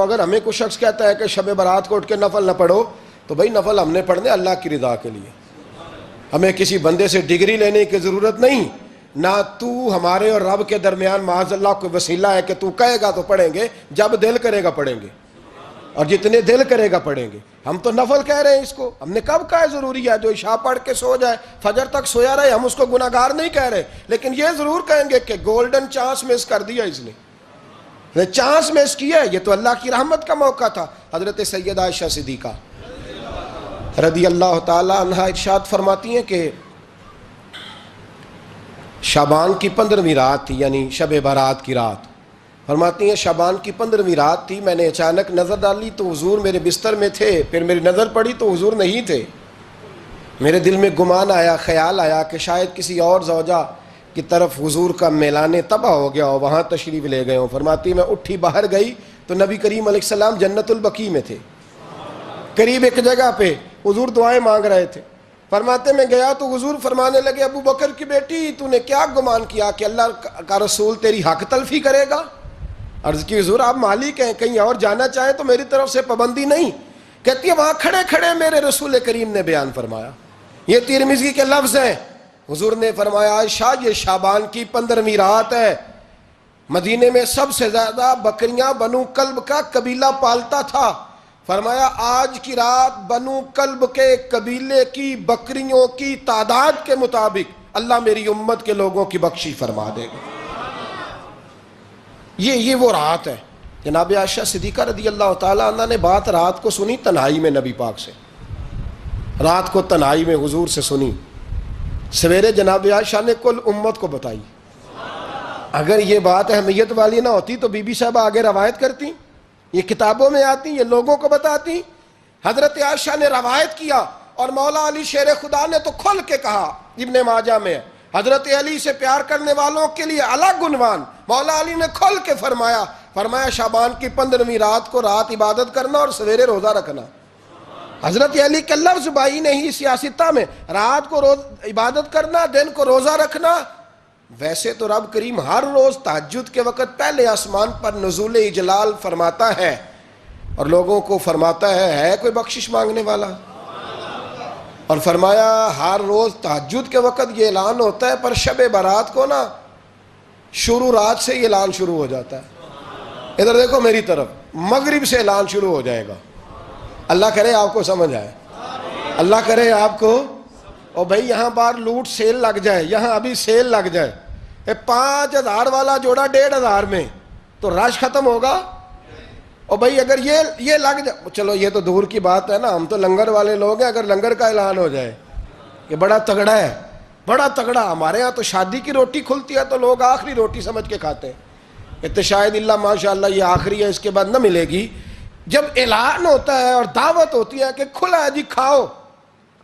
اگر ہمیں کوئی شخص کہتا ہے کہ شب برات کو اٹھ کے نفل نہ پڑھو، تو بھائی نفل ہم نے پڑھنے اللہ کی رضا کے لیے، ہمیں کسی بندے سے ڈگری لینے کی ضرورت نہیں، نہ تو ہمارے اور رب کے درمیان معاذ اللہ کوئی وسیلہ ہے کہ تو کہے گا تو پڑھیں گے، جب دل کرے گا پڑھیں گے، اور جتنے دل کرے گا پڑھیں گے۔ ہم تو نفل کہہ رہے ہیں اس کو، ہم نے کب کہا ہے ضروری ہے جو عشاء پڑھ کے سو جائے فجر تک سویا رہے، ہم اس کو گناہگار نہیں کہہ رہے، لیکن یہ ضرور کہیں گے کہ گولڈن چانس مس کر دیا اس نے چانس مس کیا ہے، یہ تو اللہ کی رحمت کا موقع تھا۔ حضرت سیدہ عائشہ صدیقہ رضی اللہ تعالی عنہ ارشاد فرماتی ہیں کہ شعبان کی 15ویں رات تھی، یعنی شب برات کی رات، فرماتی ہیں شعبان کی 15ویں رات تھی، میں نے اچانک نظر ڈالی تو حضور میرے بستر میں تھے، پھر میری نظر پڑی تو حضور نہیں تھے، میرے دل میں گمان آیا، خیال آیا کہ شاید کسی اور زوجہ کی طرف حضور کا میلان تباہ ہو گیا ہو، وہاں تشریف لے گئے ہوں۔ فرماتی میں اٹھی باہر گئی تو نبی کریم علیہ السلام جنت البقیع میں تھے، قریب ایک جگہ پہ حضور دعائیں مانگ رہے تھے۔ فرماتے میں گیا تو حضور فرمانے لگے ابو بکر کی بیٹی تو نے کیا گمان کیا کہ اللہ کا رسول تیری حق تلفی کرے گا؟ عرض کی حضور آپ مالک ہیں، کہیں اور جانا چاہیں تو میری طرف سے پابندی نہیں۔ کہتی ہے وہاں کھڑے کھڑے میرے رسول کریم نے بیان فرمایا، یہ ترمذی کے لفظ ہیں، حضور نے فرمایا عائشہ یہ شعبان کی 15ویں رات ہے، مدینے میں سب سے زیادہ بکریاں بنو کلب کا قبیلہ پالتا تھا، فرمایا آج کی رات بنو کلب کے قبیلے کی بکریوں کی تعداد کے مطابق اللہ میری امت کے لوگوں کی بخشی فرما دے گا۔ یہ وہ رات ہے۔ جناب عائشہ صدیقہ رضی اللہ تعالیٰ عنہ نے بات رات کو سنی تنہائی میں نبی پاک سے، رات کو تنہائی میں حضور سے سنی، سویرے جناب عائشہ نے کل امت کو بتائی۔ اگر یہ بات اہمیت والی نہ ہوتی تو بی بی صاحبہ آگے روایت کرتی، یہ کتابوں میں آتی، یہ لوگوں کو بتاتی۔ حضرت عائشہ نے روایت کیا اور مولا علی شیر خدا نے تو کھل کے کہا، ابن ماجہ میں حضرت علی سے پیار کرنے والوں کے لیے الگ عنوان، مولا علی نے کھل کے فرمایا شعبان کی 15ویں رات کو رات عبادت کرنا اور سویرے روزہ رکھنا۔ حضرت علی کے لفظ بائی نہیں سیاستہ میں، رات کو عبادت کرنا، دن کو روزہ رکھنا۔ ویسے تو رب کریم ہر روز تہجد کے وقت پہلے آسمان پر نزول اجلال فرماتا ہے اور لوگوں کو فرماتا ہے کوئی بخشش مانگنے والا؟ اور فرمایا ہر روز تہجد کے وقت یہ اعلان ہوتا ہے، پر شب برات کو نا شروع رات سے یہ اعلان شروع ہو جاتا ہے۔ ادھر دیکھو میری طرف، مغرب سے اعلان شروع ہو جائے گا۔ اللہ کرے آپ کو سمجھ آئے، اللہ کرے آپ کو، اور بھائی یہاں باہر لوٹ سیل لگ جائے، یہاں ابھی سیل لگ جائے، 5000 والا جوڑا 1500 میں، تو رش ختم ہوگا؟ اور بھائی اگر یہ لگ جائے، چلو یہ تو دور کی بات ہے نا، ہم تو لنگر والے لوگ ہیں، اگر لنگر کا اعلان ہو جائے کہ بڑا تگڑا ہے، بڑا تگڑا، ہمارے ہاں تو شادی کی روٹی کھلتی ہے تو لوگ آخری روٹی سمجھ کے کھاتے ہیں، تو شاید اللہ ماشاءاللہ یہ آخری ہے، اس کے بعد نہ ملے گی۔ جب اعلان ہوتا ہے اور دعوت ہوتی ہے کہ کھلا ہے جی کھاؤ،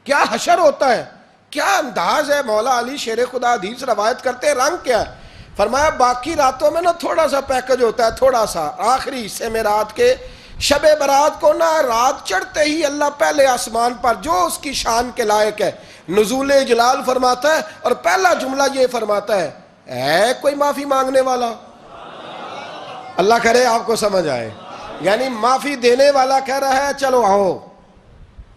کیا حشر ہوتا ہے، کیا انداز ہے۔ مولا علی شیر خدا حدیث روایت کرتے ہیں، رنگ کیا ہے؟ فرمایا باقی راتوں میں نا تھوڑا سا پیکج ہوتا ہے، تھوڑا سا، آخری حصے میں رات کے شب برات کو نا رات چڑھتے ہی اللہ پہلے آسمان پر جو اس کی شان کے لائق ہے نزول جلال فرماتا ہے، اور پہلا جملہ یہ فرماتا ہے کوئی معافی مانگنے والا؟ اللہ کرے آپ کو سمجھ آئے، یعنی معافی دینے والا کہہ رہا ہے چلو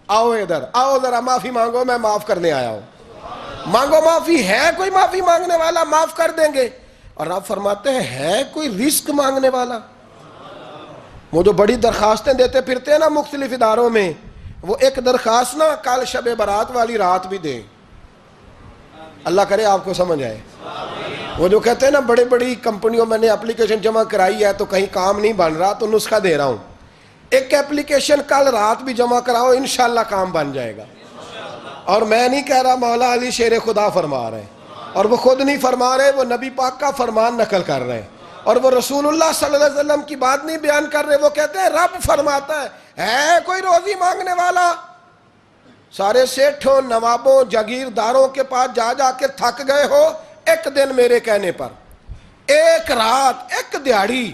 آؤ ادھر، آؤ ذرا معافی مانگو، میں معاف کرنے آیا ہوں، مانگو معافی، ہے کوئی معافی مانگنے والا؟ معاف کر دیں گے۔ اور آپ فرماتے ہیں ہے کوئی رزق مانگنے والا؟ وہ جو بڑی درخواستیں دیتے پھرتے ہیں نا مختلف اداروں میں، وہ ایک درخواست نا کل شب برات والی رات بھی دیں۔ اللہ کرے آپ کو سمجھ آئے۔ وہ جو کہتے ہیں نا بڑی بڑی کمپنیوں میں نے اپلیکیشن جمع کرائی ہے تو کہیں کام نہیں بن رہا تو نسخہ دے رہا ہوں، ایک اپلیکیشن کل رات بھی جمع کراؤ انشاءاللہ کام بن جائے گا۔ اور میں نہیں کہہ رہا، مولا علی شیر خدا فرما رہے ہیں، اور وہ خود نہیں فرما رہے، وہ نبی پاک کا فرمان نقل کر رہے ہیں، اور وہ رسول اللہ صلی اللہ علیہ وسلم کی بات نہیں بیان کر رہے، وہ کہتے ہیں رب فرماتا ہے کوئی روزی مانگنے والا؟ سارے سیٹھوں، نوابوں، جاگیرداروں کے پاس جا جا کے تھک گئے ہو، ایک دن میرے کہنے پر، ایک رات، ایک دیہڑی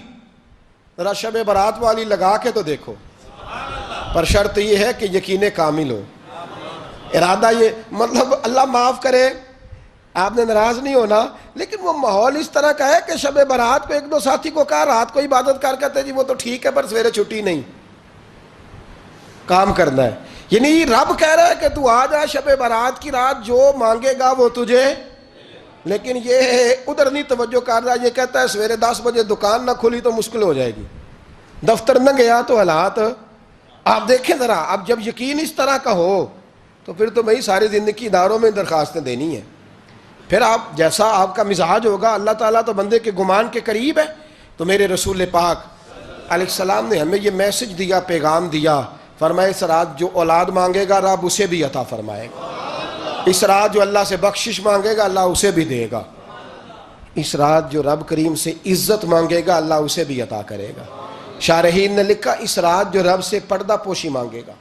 ذرا شب برات والی لگا کے تو دیکھو، پر شرط یہ ہے کہ یقین کامل ہو، ارادہ یہ، مطلب اللہ معاف کرے، آپ نے ناراض نہیں ہونا، لیکن وہ ماحول اس طرح کا ہے کہ شب برات کو ایک دو ساتھی کو کہا رات کو عبادت کر کہتے جی وہ تو ٹھیک ہے پر سویرے چھٹی نہیں، کام کرنا ہے. یعنی رب کہہ رہا ہے کہ تو آ جا شب برات کی رات، جو مانگے گا وہ تجھے، لیکن یہ ادھر نہیں توجہ کر رہا. یہ کہتا ہے سویرے 10 بجے دکان نہ کھلی تو مشکل ہو جائے گی، دفتر نہ گیا تو حالات. آپ دیکھیں ذرا، اب جب یقین اس طرح کا ہو تو پھر تو میں ساری زندگی اداروں میں درخواستیں دینی ہیں. پھر آپ جیسا آپ کا مزاج ہوگا، اللہ تعالیٰ تو بندے کے گمان کے قریب ہے. تو میرے رسول پاک علیہ السلام نے ہمیں یہ میسج دیا، پیغام دیا، فرمائے اس رات جو اولاد مانگے گا رب اسے بھی عطا فرمائے گا. اس رات جو اللہ سے بخشش مانگے گا اللہ اسے بھی دے گا. اس رات جو رب کریم سے عزت مانگے گا اللہ اسے بھی عطا کرے گا. شارحین نے لکھا اس رات جو رب سے پردہ پوشی مانگے گا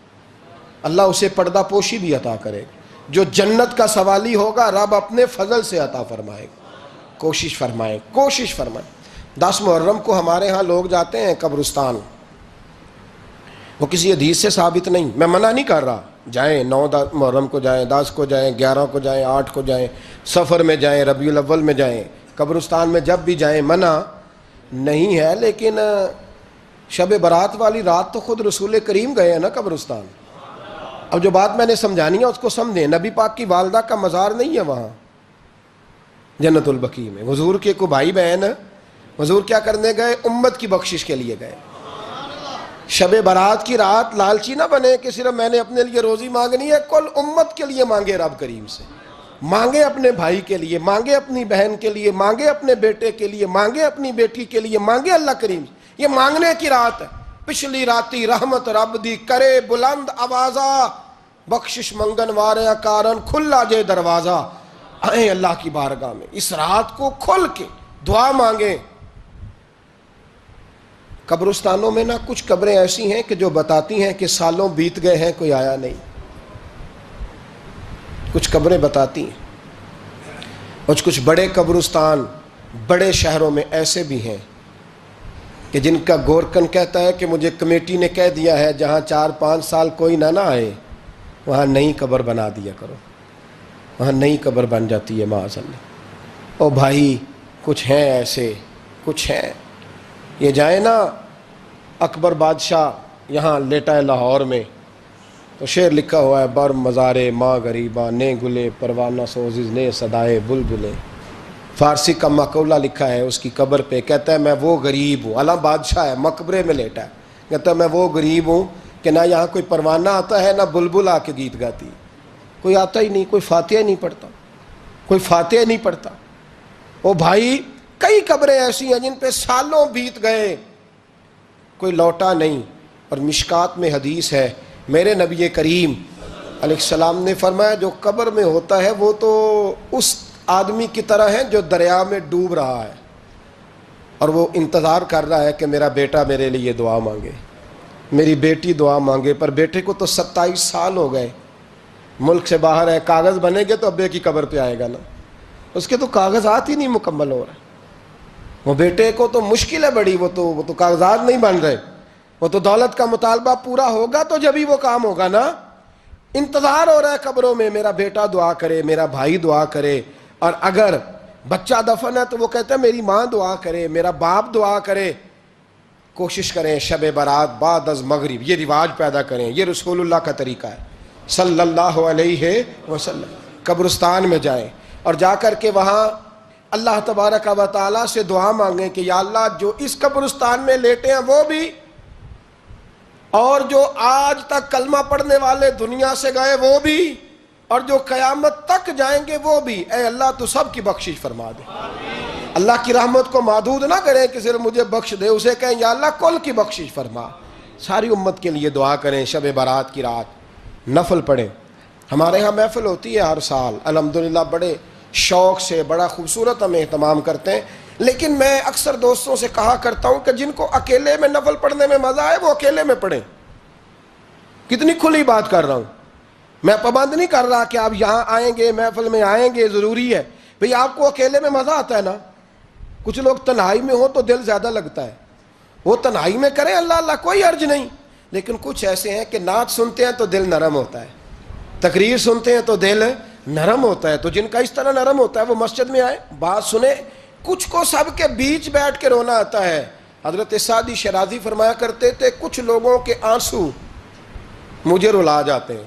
اللہ اسے پردہ پوشی بھی عطا کرے گا. جو جنت کا سوالی ہوگا رب اپنے فضل سے عطا فرمائے گا. کوشش فرمائے. 10 محرم کو ہمارے ہاں لوگ جاتے ہیں قبرستان، وہ کسی حدیث سے ثابت نہیں، میں منع نہیں کر رہا، جائیں 9 محرم کو جائیں، 10 کو جائیں، 11 کو جائیں، 8 کو جائیں، سفر میں جائیں، ربیع الاول میں جائیں، قبرستان میں جب بھی جائیں منع نہیں ہے. لیکن شب برات والی رات تو خود رسول کریم گئے ہیں نا قبرستان. اب جو بات میں نے سمجھانی ہے اس کو سمجھیں. نبی پاک کی والدہ کا مزار نہیں ہے وہاں جنت البقیع میں. حضور کے کو بھائی بہن، حضور کیا کرنے گئے؟ امت کی بخشش کے لیے گئے. شب برات کی رات لالچی نہ بنے کہ صرف میں نے اپنے لیے روزی مانگنی ہے، کل امت کے لیے مانگے رب کریم سے. مانگے اپنے بھائی کے لیے، مانگے اپنی بہن کے لیے، مانگے اپنے بیٹے کے لیے، مانگے اپنی بیٹی کے لیے، مانگے اللہ کریم سے. یہ مانگنے کی رات ہے. پچھلی راتی رحمت رب دی کرے بلند آوازہ، بخشش منگن واریاں کارن کھلا جے دروازہ. آئیں اللہ کی بارگاہ میں اس رات کو کھل کے دعا مانگیں. قبرستانوں میں نا کچھ قبریں ایسی ہیں کہ جو بتاتی ہیں کہ سالوں بیت گئے ہیں کوئی آیا نہیں. کچھ قبریں بتاتی ہیں. اور کچھ بڑے قبرستان بڑے شہروں میں ایسے بھی ہیں کہ جن کا گورکن کہتا ہے کہ مجھے کمیٹی نے کہہ دیا ہے جہاں 4-5 سال کوئی نہ آئے وہاں نئی قبر بنا دیا کرو. وہاں نئی قبر بن جاتی ہے معاذ اللہ. او بھائی کچھ ہیں ایسے، کچھ ہیں. یہ جائیں نا اکبر بادشاہ یہاں لیٹا ہے لاہور میں، تو شعر لکھا ہوا ہے بر مزارے ماں غریباں نے گلے پروانہ سوزز نے صدائے بلبلے. فارسی کا مقولہ لکھا ہے اس کی قبر پہ، کہتا ہے میں وہ غریب ہوں. اعلیٰ بادشاہ ہے مقبرے میں لیٹا ہے، کہتا ہے میں وہ غریب ہوں کہ نہ یہاں کوئی پروانہ آتا ہے نہ بلبل آ کے گیت گاتی. کوئی آتا ہی نہیں، کوئی فاتحہ نہیں پڑھتا، کوئی فاتحہ نہیں پڑھتا. او بھائی کئی قبریں ایسی ہیں جن پہ سالوں بیت گئے کوئی لوٹا نہیں. اور مشکات میں حدیث ہے میرے نبی کریم علیہ السلام نے فرمایا جو قبر میں ہوتا ہے وہ تو اس آدمی کی طرح ہے جو دریا میں ڈوب رہا ہے اور وہ انتظار کر رہا ہے کہ میرا بیٹا میرے لیے دعا مانگے، میری بیٹی دعا مانگے. پر بیٹے کو تو 27 سال ہو گئے، ملک سے باہر ہے. کاغذ بنے گے تو ابے کی قبر پہ آئے گا نا، اس کے تو کاغذات ہی نہیں مکمل ہو رہے. وہ بیٹے کو تو مشکل ہے بڑی، وہ تو کاغذات نہیں بن رہے. وہ تو دولت کا مطالبہ پورا ہوگا تو جب ہی وہ کام ہوگا نا. انتظار ہو رہا ہے قبروں میں میرا بیٹا دعا کرے، میرا بھائی دعا کرے. اور اگر بچہ دفن ہے تو وہ کہتا ہے میری ماں دعا کرے، میرا باپ دعا کرے. کوشش کریں شب برات بعد از مغرب یہ رواج پیدا کریں. یہ رسول اللہ کا طریقہ ہے صلی اللہ علیہ وسلم. قبرستان میں جائیں اور جا کر کے وہاں اللہ تبارک و تعالیٰ سے دعا مانگیں کہ یا اللہ جو اس قبرستان میں لیٹے ہیں وہ بھی، اور جو آج تک کلمہ پڑھنے والے دنیا سے گئے وہ بھی، اور جو قیامت تک جائیں گے وہ بھی. اے اللہ تو سب کی بخشش فرما دے. اللہ کی رحمت کو محدود نہ کریں کہ صرف مجھے بخش دے، اسے کہیں یا اللہ کل کی بخشش فرما. ساری امت کے لیے دعا کریں. شب برات کی رات نفل پڑھیں. ہمارے ہاں محفل ہوتی ہے ہر سال الحمدللہ، بڑے شوق سے بڑا خوبصورت ہم اہتمام کرتے ہیں. لیکن میں اکثر دوستوں سے کہا کرتا ہوں کہ جن کو اکیلے میں نفل پڑھنے میں مزہ آئے وہ اکیلے میں پڑھیں. کتنی کھلی بات کر رہا ہوں. میں پابند نہیں کر رہا کہ آپ یہاں آئیں گے محفل میں آئیں گے ضروری ہے. بھئی آپ کو اکیلے میں مزہ آتا ہے نا. کچھ لوگ تنہائی میں ہوں تو دل زیادہ لگتا ہے، وہ تنہائی میں کریں اللہ اللہ کوئی عرض نہیں. لیکن کچھ ایسے ہیں کہ نعت سنتے ہیں تو دل نرم ہوتا ہے، تقریر سنتے ہیں تو دل نرم ہوتا ہے. تو جن کا اس طرح نرم ہوتا ہے وہ مسجد میں آئے, بات سنیں. کچھ کو سب کے بیچ بیٹھ کے رونا آتا ہے. حضرت سعدی شرازی فرمایا کرتے تھے کچھ لوگوں کے آنسو مجھے رلا جاتے ہیں.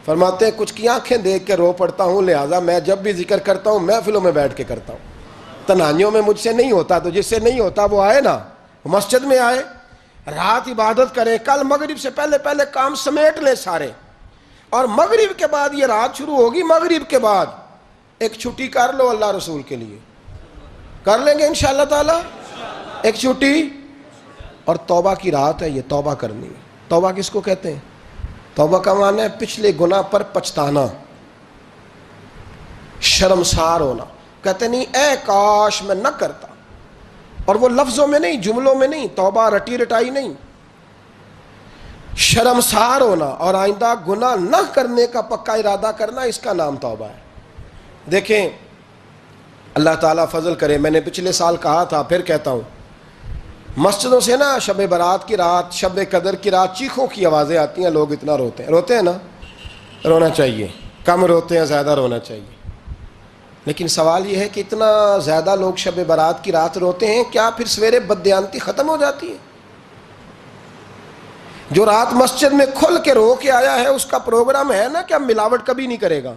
فرماتے ہیں کچھ کی آنکھیں دیکھ کے رو پڑتا ہوں, لہٰذا میں جب بھی ذکر کرتا ہوں محفلوں میں بیٹھ کے کرتا ہوں. تنہائیوں میں مجھ سے نہیں ہوتا, تو جس سے نہیں ہوتا وہ آئے نا, مسجد میں آئے, رات عبادت کریں. کل مغرب سے پہلے پہلے کام سمیٹ لیں سارے, اور مغرب کے بعد یہ رات شروع ہوگی, مغرب کے بعد ایک چھٹی کر لو اللہ رسول کے لیے. کر لیں گے انشاءاللہ تعالی ایک چھٹی. اور توبہ کی رات ہے یہ, توبہ کرنی ہے. توبہ کس کو کہتے ہیں؟ توبہ کا معنی ہے پچھلے گناہ پر پچھتانا, شرمسار ہونا. کہتے نہیں اے کاش میں نہ کرتا, اور وہ لفظوں میں نہیں, جملوں میں نہیں, توبہ رٹی رٹائی نہیں, شرمسار ہونا اور آئندہ گناہ نہ کرنے کا پکا ارادہ کرنا, اس کا نام توبہ ہے. دیکھیں اللہ تعالیٰ فضل کرے, میں نے پچھلے سال کہا تھا پھر کہتا ہوں, مسجدوں سے نا شب برات کی رات, شب قدر کی رات چیخوں کی آوازیں آتی ہیں, لوگ اتنا روتے ہیں نا. رونا چاہیے, کم روتے ہیں زیادہ رونا چاہیے. لیکن سوال یہ ہے کہ اتنا زیادہ لوگ شب برات کی رات روتے ہیں, کیا پھر سویرے بددیانتی ختم ہو جاتی ہے؟ جو رات مسجد میں کھل کے رو کے آیا ہے اس کا پروگرام ہے نا کہ اب ملاوٹ کبھی نہیں کرے گا,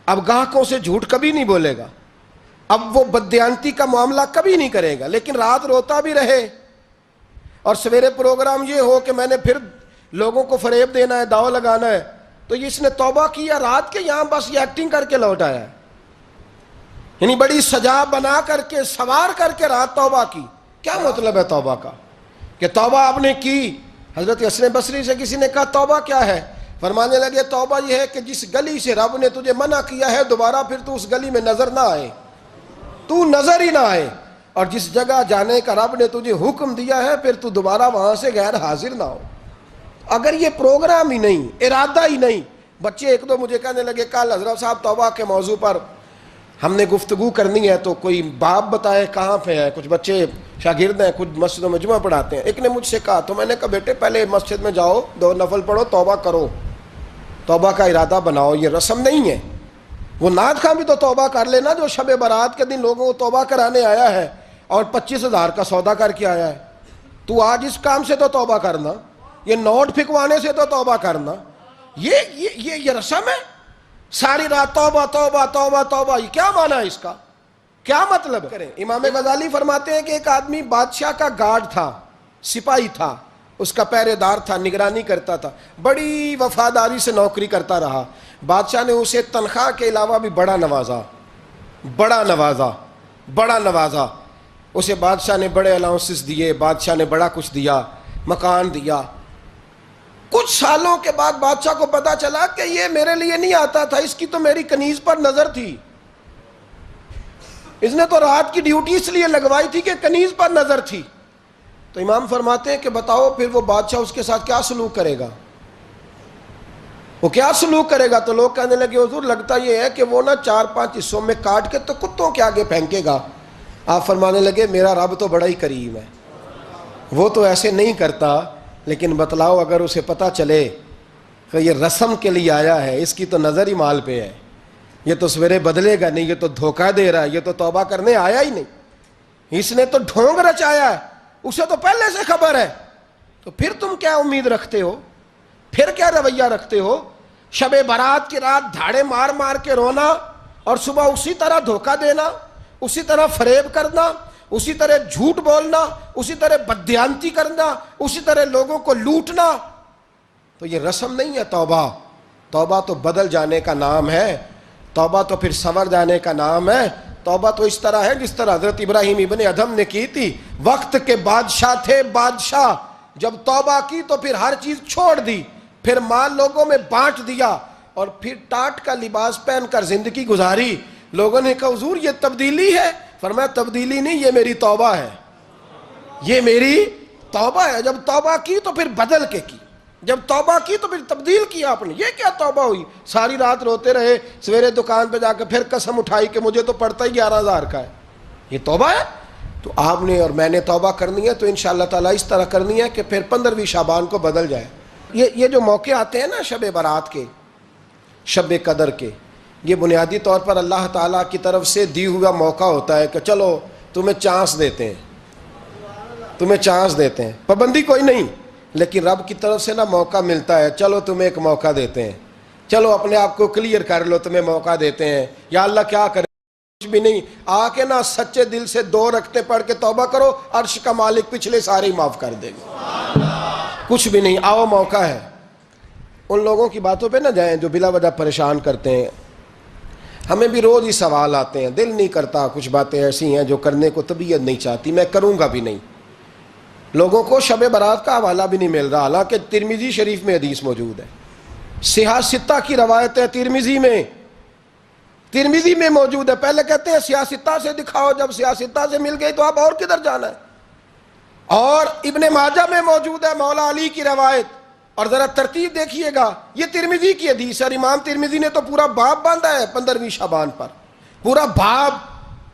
اب گاہکوں سے جھوٹ کبھی نہیں بولے گا, اب وہ بددیانتی کا معاملہ کبھی نہیں کرے گا. لیکن رات روتا بھی رہے اور سویرے پروگرام یہ ہو کہ میں نے پھر لوگوں کو فریب دینا ہے, داؤ لگانا ہے, تو اس نے توبہ کیا رات کے, یہاں بس یہ ایکٹنگ کر کے لوٹ آیا ہے. یعنی بڑی سجا بنا کر کے سوار کر کے رات توبہ کی. کیا مطلب ہے توبہ کا کہ توبہ آپ نے کی؟ حضرت حسن بصری سے کسی نے کہا توبہ کیا ہے؟ فرمانے لگے توبہ یہ ہے کہ جس گلی سے رب نے تجھے منع کیا ہے دوبارہ پھر تو اس گلی میں نظر نہ آئے, تو نظر ہی نہ آئے. اور جس جگہ جانے کا رب نے تجھے حکم دیا ہے پھر تو دوبارہ وہاں سے غیر حاضر نہ ہو. اگر یہ پروگرام ہی نہیں, ارادہ ہی نہیں. بچے ایک دو مجھے کہنے لگے کل حضرت صاحب توبہ کے موضوع پر ہم نے گفتگو کرنی ہے, تو کوئی باب بتائے کہاں پہ ہے. کچھ بچے شاگرد ہیں, کچھ مسجدوں میں جمعہ پڑھاتے ہیں. ایک نے مجھ سے کہا, تو میں نے کہا بیٹے پہلے مسجد میں جاؤ, 2 نفل پڑھو, توبہ کرو, توبہ کا ارادہ بناؤ. یہ رسم نہیں ہے. وہ نعت خواں بھی تو توبہ کر لینا جو شب برات کے دن لوگوں کو توبہ کرانے آیا ہے اور 25,000 کا سودا کر کے آیا ہے. تو آج اس کام سے تو توبہ کرنا, یہ نوٹ پھکوانے سے تو توبہ کرنا. یہ رسم ہے. ساری رات توبہ توبہ توبہ توبہ, یہ کیا معنی ہے اس کا؟ کیا مطلب کریں؟ امام غزالی فرماتے ہیں کہ ایک آدمی بادشاہ کا گارڈ تھا, سپاہی تھا, اس کا پہرے دار تھا, نگرانی کرتا تھا, بڑی وفاداری سے نوکری کرتا رہا. بادشاہ نے اسے تنخواہ کے علاوہ بھی بڑا نوازا. اسے بادشاہ نے بڑے الاؤنسز دیے, بادشاہ نے بڑا کچھ دیا, مکان دیا. کچھ سالوں کے بعد بادشاہ کو پتا چلا کہ یہ میرے لیے نہیں آتا تھا, اس کی تو میری کنیز پر نظر تھی, اس نے تو رات کی ڈیوٹی اس لیے لگوائی تھی کہ کنیز پر نظر تھی. تو امام فرماتے ہیں کہ بتاؤ پھر وہ بادشاہ اس کے ساتھ کیا سلوک کرے گا؟ وہ کیا سلوک کرے گا؟ تو لوگ کہنے لگے حضور لگتا یہ ہے کہ وہ نا 4-5 حصوں میں کاٹ کے تو کتوں کے آگے پھینکے گا. آپ فرمانے لگے میرا رب تو بڑا ہی کریم ہے, وہ تو ایسے نہیں کرتا. لیکن بتلاؤ اگر اسے پتا چلے کہ یہ رسم کے لیے آیا ہے, اس کی تو نظر ہی مال پہ ہے, یہ تو سویرے بدلے گا نہیں, یہ تو دھوکہ دے رہا ہے, یہ تو توبہ کرنے آیا ہی نہیں, اس نے تو ڈھونگ رچایا ہے, اسے تو پہلے سے خبر ہے. تو پھر تم کیا امید رکھتے ہو؟ پھر کیا رویہ رکھتے ہو؟ شب برات کی رات دھاڑے مار مار کے رونا اور صبح اسی طرح دھوکہ دینا, اسی طرح فریب کرنا, اسی طرح جھوٹ بولنا, اسی طرح بددیانتی کرنا, اسی طرح لوگوں کو لوٹنا. تو یہ رسم نہیں ہے توبہ. توبہ تو بدل جانے کا نام ہے, توبہ تو پھر سنور جانے کا نام ہے. توبہ تو اس طرح ہے جس طرح حضرت ابراہیم ابن ادھم نے کی تھی. وقت کے بادشاہ تھے بادشاہ, جب توبہ کی تو پھر ہر چیز چھوڑ دی, پھر مال لوگوں میں بانٹ دیا اور پھر ٹاٹ کا لباس پہن کر زندگی گزاری. لوگوں نے کہا حضور یہ تبدیلی ہے. فرمایا تبدیلی نہیں, یہ میری توبہ ہے, یہ میری توبہ ہے. جب توبہ کی تو پھر بدل کے کی, جب توبہ کی تو پھر تبدیل کیا آپ نے. یہ کیا توبہ ہوئی؟ ساری رات روتے رہے, سویرے دکان پہ جا کے پھر قسم اٹھائی کہ مجھے تو پڑتا ہی 11,000 کا ہے. یہ توبہ ہے؟ تو آپ نے اور میں نے توبہ کرنی ہے تو انشاءاللہ تعالیٰ اس طرح کرنی ہے کہ پھر 15ویں شعبان کو بدل جائے. یہ جو موقع آتے ہیں نا شب برات کے, شب قدر کے, یہ بنیادی طور پر اللہ تعالیٰ کی طرف سے دی ہوا موقع ہوتا ہے کہ چلو تمہیں چانس دیتے ہیں، تمہیں چانس دیتے ہیں، پابندی کوئی نہیں، لیکن رب کی طرف سے نا موقع ملتا ہے، چلو تمہیں ایک موقع دیتے ہیں، چلو اپنے آپ کو کلیئر کر لو، تمہیں موقع دیتے ہیں، یا اللہ کیا کرے، کچھ بھی نہیں، آ کے نا سچے دل سے 2 رکعتیں پڑھ کے توبہ کرو، عرش کا مالک پچھلے سارے ہی معاف کر دے گا، کچھ بھی نہیں، آؤ موقع ہے۔ ان لوگوں کی باتوں پہ نہ جائیں جو بلا وجہ پریشان کرتے ہیں، ہمیں بھی روز ہی سوال آتے ہیں، دل نہیں کرتا، کچھ باتیں ایسی ہیں جو کرنے کو طبیعت نہیں چاہتی، میں کروں گا بھی نہیں۔ لوگوں کو شب برات کا حوالہ بھی نہیں مل رہا، حالانکہ ترمذی شریف میں حدیث موجود ہے، صحاح ستہ کی روایت ہے، ترمذی میں موجود ہے۔ پہلے کہتے ہیں صحاح ستہ سے دکھاؤ، جب صحاح ستہ سے مل گئی تو اب اور کدھر جانا ہے؟ اور ابن ماجہ میں موجود ہے مولا علی کی روایت، اور ذرا ترتیب دیکھیے گا، یہ ترمذی کی حدیث ہے، اور امام ترمذی نے تو پورا باب باندھا ہے 15ویں شعبان پر، پورا باب۔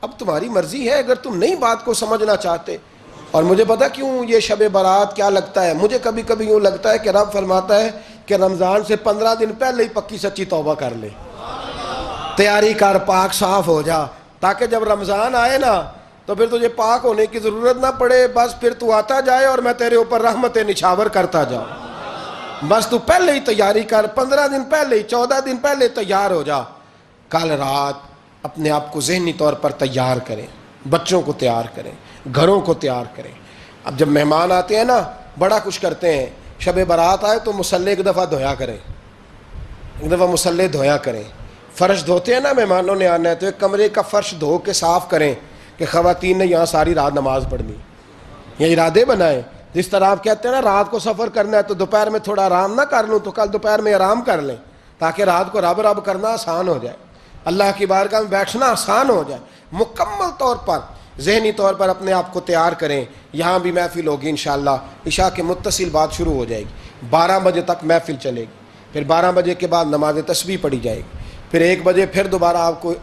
اب تمہاری مرضی ہے، اگر تم نہیں بات کو سمجھنا چاہتے۔ اور مجھے پتا کیوں یہ شب برات کیا لگتا ہے، مجھے کبھی کبھی یوں لگتا ہے کہ رب فرماتا ہے کہ رمضان سے 15 دن پہلے ہی پکی سچی توبہ کر لے، تیاری کر، پاک صاف ہو جا، تاکہ جب رمضان آئے نا تو پھر تجھے پاک ہونے کی ضرورت نہ پڑے، بس پھر تو آتا جائے اور میں تیرے اوپر رحمتیں نچھاور کرتا جاؤں، بس تو پہلے ہی تیاری کر، 15 دن پہلے ہی، 14 دن پہلے تیار ہو جا۔ کل رات اپنے آپ کو ذہنی طور پر تیار کریں، بچوں کو تیار کریں، گھروں کو تیار کریں۔ اب جب مہمان آتے ہیں نا بڑا کچھ کرتے ہیں، شب برات آئے تو مصلے ایک دفعہ دھویا کریں، ایک دفعہ مصلے دھویا کریں۔ فرش دھوتے ہیں نا، مہمانوں نے آنا ہے تو ایک کمرے کا فرش دھو کے صاف کریں کہ خواتین نے یہاں ساری رات نماز پڑھنی، یہ ارادے بنائیں۔ جس طرح آپ کہتے ہیں نا رات کو سفر کرنا ہے تو دوپہر میں تھوڑا آرام نہ کر لوں تو کل دوپہر میں آرام کر لیں، تاکہ رات کو رب رب کرنا آسان ہو جائے، اللہ کی بارگاہ میں بیٹھنا آسان ہو جائے۔ مکمل طور پر ذہنی طور پر اپنے آپ کو تیار کریں۔ یہاں بھی محفل ہوگی انشاءاللہ، عشاء کے متصل بعد شروع ہو جائے گی، 12 بجے تک محفل چلے گی، پھر 12 بجے کے بعد نماز تسبیح پڑھی جائے گی، پھر 1 بجے پھر دوبارہ آپ کو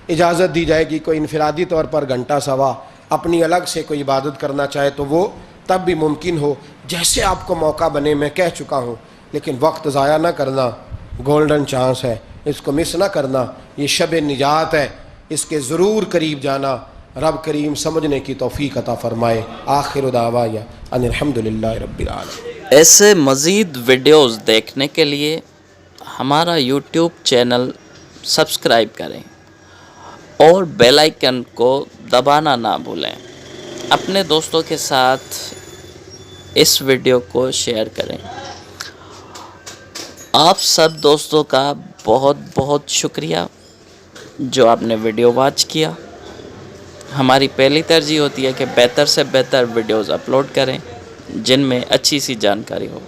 اجازت دی جائے گی، کوئی انفرادی طور پر گھنٹہ سوا اپنی الگ سے کوئی عبادت کرنا چاہے تو وہ تب بھی ممکن ہو، جیسے آپ کو موقع بنے۔ میں کہہ چکا ہوں، لیکن وقت ضائع نہ کرنا، گولڈن چانس ہے، اس کو مس نہ کرنا، یہ شب نجات ہے، اس کے ضرور قریب جانا۔ رب کریم سمجھنے کی توفیق عطا فرمائے۔ آخر دعوایا ان الحمدللہ رب العالمین۔ ایسے مزید ویڈیوز دیکھنے کے لیے ہمارا یوٹیوب چینل سبسکرائب کریں اور بیل آئیکن کو دبانا نہ بھولیں۔ اپنے دوستوں کے ساتھ اس ویڈیو کو شیئر کریں۔ آپ سب دوستوں کا بہت بہت شکریہ جو آپ نے ویڈیو واچ کیا۔ ہماری پہلی ترجیح ہوتی ہے کہ بہتر سے بہتر ویڈیوز اپلوڈ کریں جن میں اچھی سی جانکاری ہو۔